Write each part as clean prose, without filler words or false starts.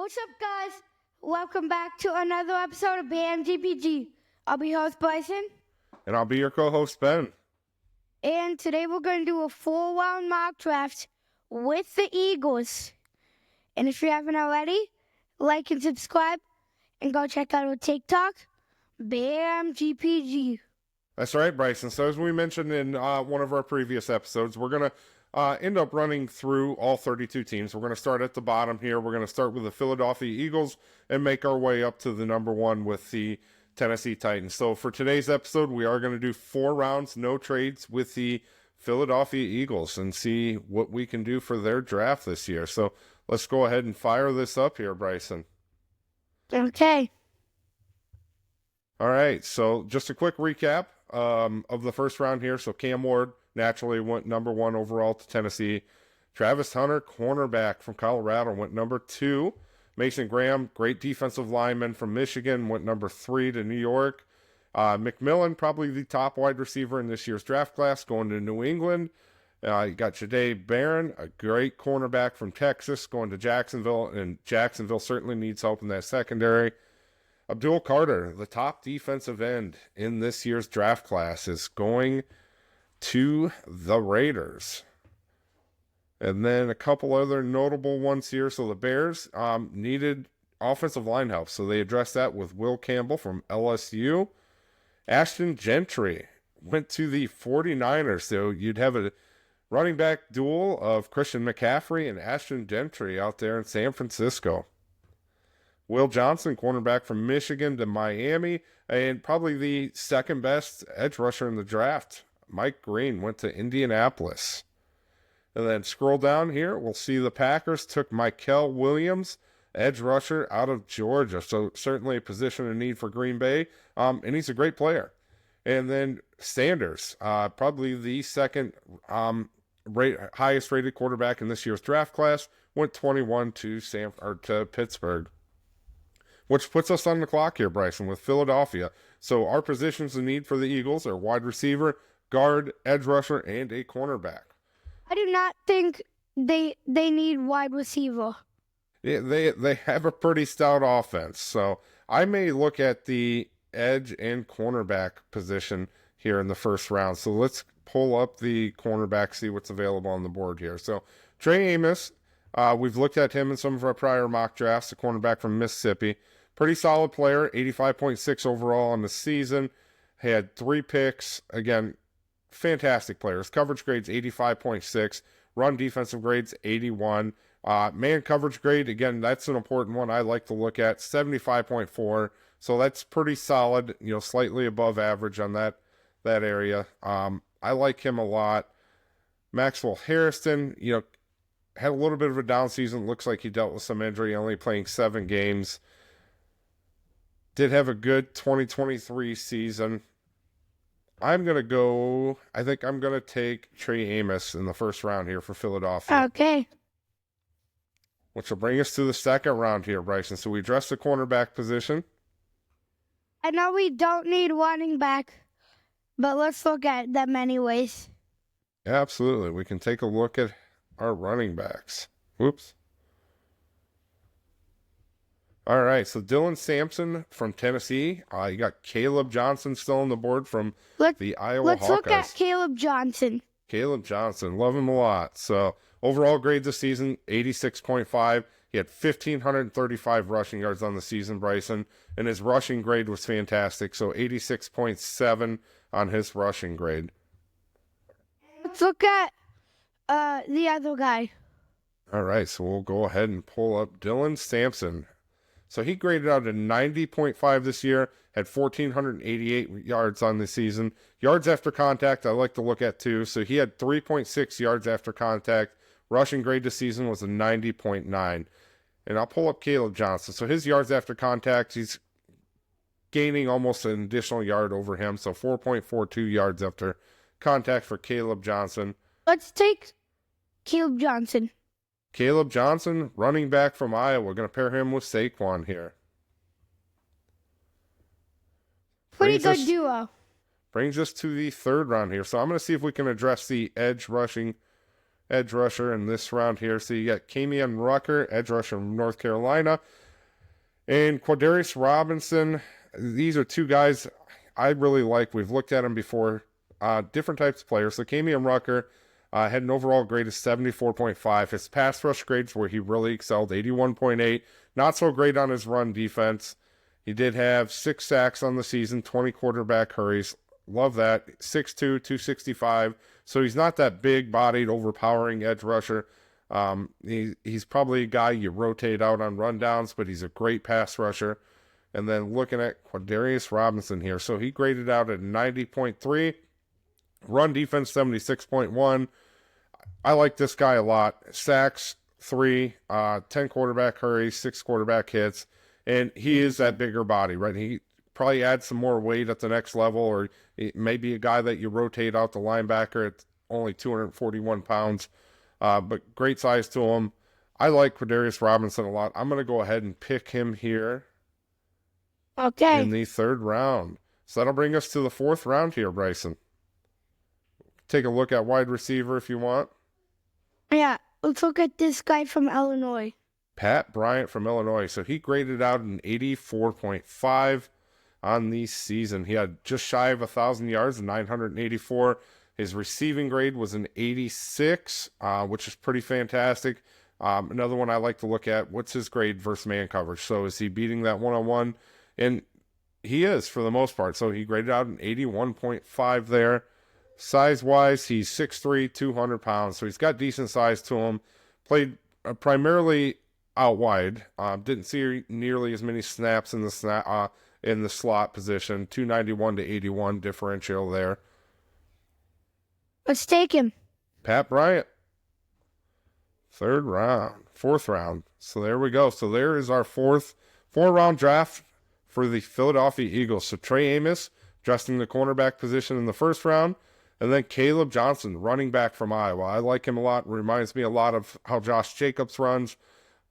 What's up, guys? Welcome back to another episode of BMGPG. I'll be host Bryson, And I'll be your co-host, Ben. and today we're going to do a 4-round mock draft with the Eagles. And if you haven't already, like and subscribe, and go check out our TikTok, BMGPG. That's right, Bryson. So as we mentioned in one of our previous episodes, we're going to end up running through all 32 teams. We're going to start at the bottom here. We're going to start with the Philadelphia Eagles and make our way up to the number one with the Tennessee Titans. So for today's episode, we are going to do 4 rounds, no trades with the Philadelphia Eagles and see what we can do for their draft this year. So let's go ahead and fire this up here, Bryson. Okay. All right, so just a quick recap of the first round here. So Cam Ward naturally went number 1 overall to Tennessee. Travis Hunter, cornerback from Colorado, went number 2. Mason Graham, great defensive lineman from Michigan, went number 3 to New York. McMillan, probably the top wide receiver in this year's draft class, going to New England. You got Jahdae Barron, a great cornerback from Texas, going to Jacksonville, and Jacksonville certainly needs help in that secondary. Abdul Carter, the top defensive end in this year's draft class, is going to the Raiders. And then a couple other notable ones here. So the Bears needed offensive line help, so they addressed that with Will Campbell from LSU. Ashton Gentry went to the 49ers, so you'd have a running back duel of Christian McCaffrey and Ashton Gentry out there in San Francisco. Will Johnson, cornerback from Michigan to Miami, and probably the second best edge rusher in the draft. Mike Green went to Indianapolis. And then scroll down here, we'll see the Packers took Mykel Williams, edge rusher out of Georgia. So certainly a position of need for Green Bay, and he's a great player. And then Sanders, probably the second highest rated quarterback in this year's draft class, went 21 to Pittsburgh. Which puts us on the clock here, Bryson, with Philadelphia. So our positions of need for the Eagles are wide receiver, guard, edge rusher, and a cornerback. I do not think they need wide receiver. Yeah, they have a pretty stout offense. So I may look at the edge and cornerback position here in the first round. So let's pull up the cornerback, see what's available on the board here. So Trey Amos, we've looked at him in some of our prior mock drafts, a cornerback from Mississippi. Pretty solid player, 85.6 overall on the season. Had 3 picks. Again, fantastic players. Coverage grades 85.6. Run defensive grades 81. Man coverage grade, again, that's an important one I like to look at, 75.4. So that's pretty solid, slightly above average on that area. I like him a lot. Maxwell Harrison, had a little bit of a down season. Looks like he dealt with some injury, only playing 7 games. Did have a good 2023 season. I think I'm going to take Trey Amos in the first round here for Philadelphia. Okay. Which will bring us to the second round here, Bryson. So we addressed the cornerback position. I know we don't need running back, but let's look at them anyways. Absolutely. We can take a look at our running backs. Whoops. All right, so Dylan Sampson from Tennessee. You got Caleb Johnson still on the board from the Iowa Hawkeyes. Let's look at Caleb Johnson. Caleb Johnson, love him a lot. So overall grade this season, 86.5. He had 1,535 rushing yards on the season, Bryson, and his rushing grade was fantastic. So 86.7 on his rushing grade. Let's look at the other guy. All right, so we'll go ahead and pull up Dylan Sampson. So he graded out a 90.5 this year, had 1,488 yards on the season. Yards after contact, I like to look at too. So he had 3.6 yards after contact. Rushing grade this season was a 90.9. And I'll pull up Caleb Johnson. So his yards after contact, he's gaining almost an additional yard over him. So 4.42 yards after contact for Caleb Johnson. Let's take Caleb Johnson. Caleb Johnson, running back from Iowa. We're going to pair him with Saquon here. Pretty good duo. Brings us to the third round here. So I'm going to see if we can address the edge edge rusher in this round here. So you got Camion Rucker, edge rusher from North Carolina, and Quadarius Robinson. These are two guys I really like. We've looked at them before. Different types of players. So Camion Rucker had an overall grade of 74.5. His pass rush grades where he really excelled, 81.8. Not so great on his run defense. He did have 6 sacks on the season, 20 quarterback hurries. Love that. 6'2", 265. So he's not that big-bodied, overpowering edge rusher. He's probably a guy you rotate out on rundowns, but he's a great pass rusher. And then looking at Quadarius Robinson here. So he graded out at 90.3. Run defense, 76.1. I like this guy a lot. Sacks, 3. 10 quarterback hurries, 6 quarterback hits. And he is that bigger body, right? He probably adds some more weight at the next level, or maybe a guy that you rotate out the linebacker at only 241 pounds. But great size to him. I like Quadarius Robinson a lot. I'm going to go ahead and pick him here in the 3rd round. So that'll bring us to the 4th round here, Bryson. Take a look at wide receiver if you want. Yeah, let's look at this guy from Illinois. Pat Bryant from Illinois. So he graded out an 84.5 on the season. He had just shy of 1,000 yards, 984. His receiving grade was an 86, which is pretty fantastic. Another one I like to look at, what's his grade versus man coverage? So is he beating that one-on-one? And he is for the most part. So he graded out an 81.5 there. Size-wise, he's 6'3", 200 pounds. So he's got decent size to him. Played primarily out wide. Didn't see nearly as many snaps in the slot position. 291 to 81 differential there. Let's take him. Pat Bryant. 3rd round. 4th round. So there we go. So there is our 4-round draft for the Philadelphia Eagles. So Trey Amos, adjusting the cornerback position in the 1st round. And then Caleb Johnson, running back from Iowa. I like him a lot. Reminds me a lot of how Josh Jacobs runs.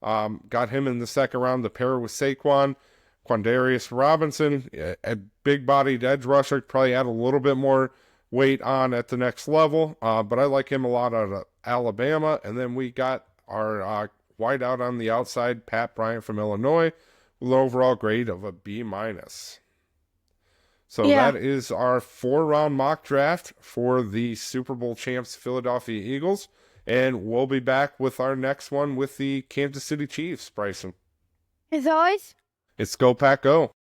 Got him in the 2nd round to pair with Saquon. Quandarius Robinson, a big-bodied edge rusher. Probably add a little bit more weight on at the next level. But I like him a lot out of Alabama. And then we got our wideout on the outside, Pat Bryant from Illinois, with an overall grade of a B-. So that is our 4-round mock draft for the Super Bowl champs Philadelphia Eagles. And we'll be back with our next one with the Kansas City Chiefs, Bryson. As always, it's Go Pack Go.